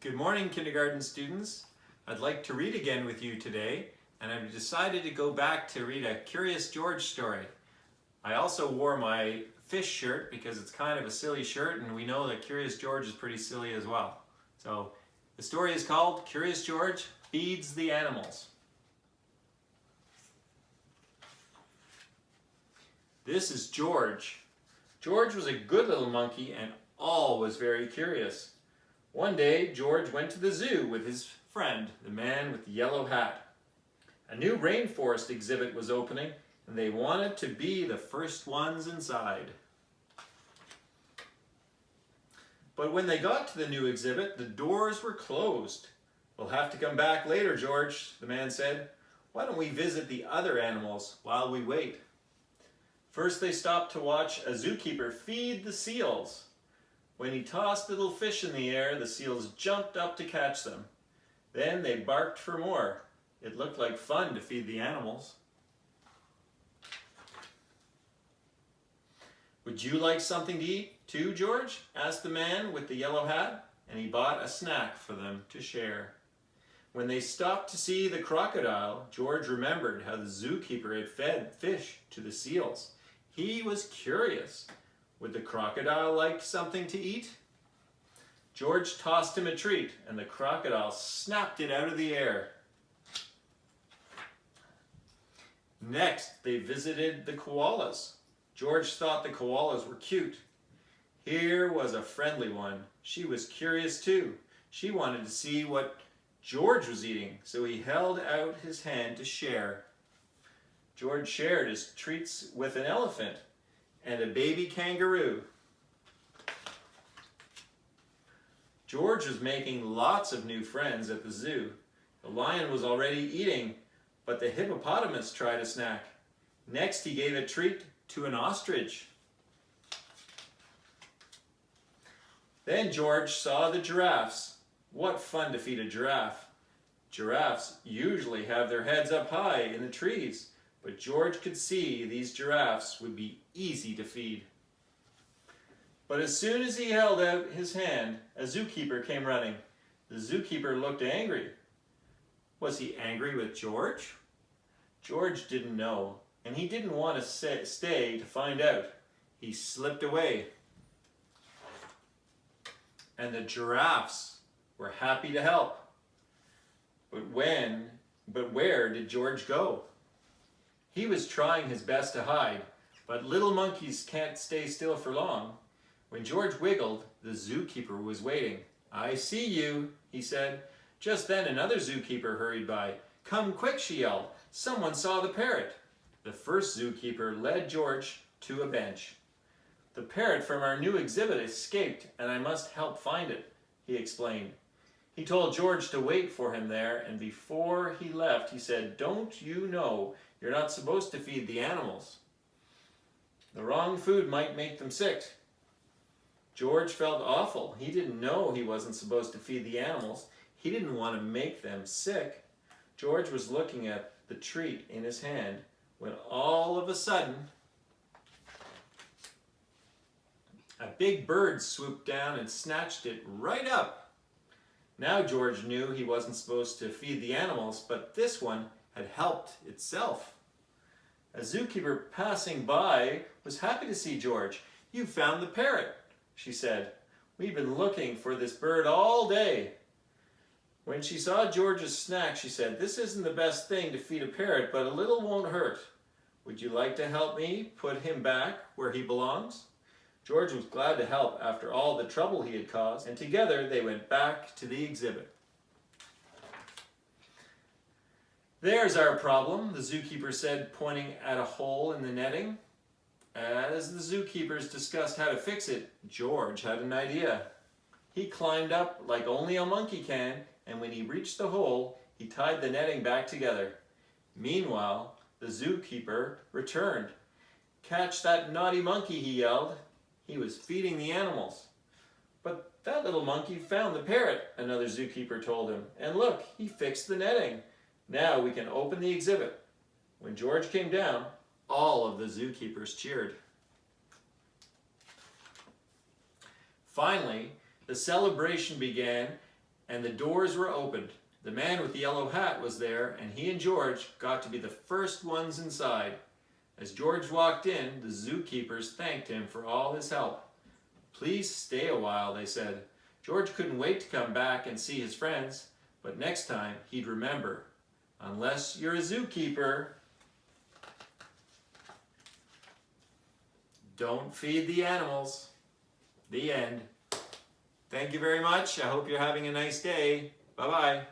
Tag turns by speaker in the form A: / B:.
A: Good morning, kindergarten students. I'd like to read again with you today, and I've decided to go back to read a Curious George story. I also wore my fish shirt because it's kind of a silly shirt, and we know that Curious George is pretty silly as well. So the story is called Curious George Feeds the Animals. This is George. George was a good little monkey and always very curious. One day, George went to the zoo with his friend, the man with the yellow hat. A new rainforest exhibit was opening, and they wanted to be the first ones inside. But when they got to the new exhibit, the doors were closed. "We'll have to come back later, George," the man said. "Why don't we visit the other animals while we wait?" First, they stopped to watch a zookeeper feed the seals. When he tossed little fish in the air, the seals jumped up to catch them. Then they barked for more. It looked like fun to feed the animals. "Would you like something to eat too, George?" asked the man with the yellow hat, and he bought a snack for them to share. When they stopped to see the crocodile, George remembered how the zookeeper had fed fish to the seals. He was curious. Would the crocodile like something to eat? George tossed him a treat, and the crocodile snapped it out of the air. Next, they visited the koalas. George thought the koalas were cute. Here was a friendly one. She was curious too. She wanted to see what George was eating, so he held out his hand to share. George shared his treats with an elephant and a baby kangaroo. George was making lots of new friends at the zoo. The lion was already eating, but the hippopotamus tried a snack. Next, he gave a treat to an ostrich. Then George saw the giraffes. What fun to feed a giraffe. Giraffes usually have their heads up high in the trees, but George could see these giraffes would be easy to feed. But as soon as he held out his hand, a zookeeper came running. The zookeeper looked angry. Was he angry with George? George didn't know, and he didn't want to stay to find out. He slipped away. And the giraffes were happy to help. But where did George go? He was trying his best to hide, but little monkeys can't stay still for long. When George wiggled, the zookeeper was waiting. "I see you," he said. Just then another zookeeper hurried by. "Come quick," she yelled. "Someone saw the parrot." The first zookeeper led George to a bench. "The parrot from our new exhibit escaped, and I must help find it," he explained. He told George to wait for him there, and before he left, he said, "Don't you know you're not supposed to feed the animals? The wrong food might make them sick." George felt awful. He didn't know he wasn't supposed to feed the animals. He didn't want to make them sick. George was looking at the treat in his hand when all of a sudden, a big bird swooped down and snatched it right up. Now George knew he wasn't supposed to feed the animals, but this one had helped itself. A zookeeper passing by was happy to see George. "You found the parrot," she said. "We've been looking for this bird all day." When she saw George's snack, she said, "This isn't the best thing to feed a parrot, but a little won't hurt. Would you like to help me put him back where he belongs?" George was glad to help after all the trouble he had caused, and together they went back to the exhibit. "There's our problem," the zookeeper said, pointing at a hole in the netting. As the zookeepers discussed how to fix it, George had an idea. He climbed up like only a monkey can, and when he reached the hole, he tied the netting back together. Meanwhile, the zookeeper returned. "Catch that naughty monkey," he yelled. He was feeding the animals. "But that little monkey found the parrot," another zookeeper told him. "And look, he fixed the netting. Now we can open the exhibit." When George came down, all of the zookeepers cheered. Finally, the celebration began, and the doors were opened. The man with the yellow hat was there, and he and George got to be the first ones inside. As George walked in, the zookeepers thanked him for all his help. "Please stay a while," they said. George couldn't wait to come back and see his friends, but next time he'd remember, unless you're a zookeeper, don't feed the animals. The end. Thank you very much. I hope you're having a nice day. Bye-bye.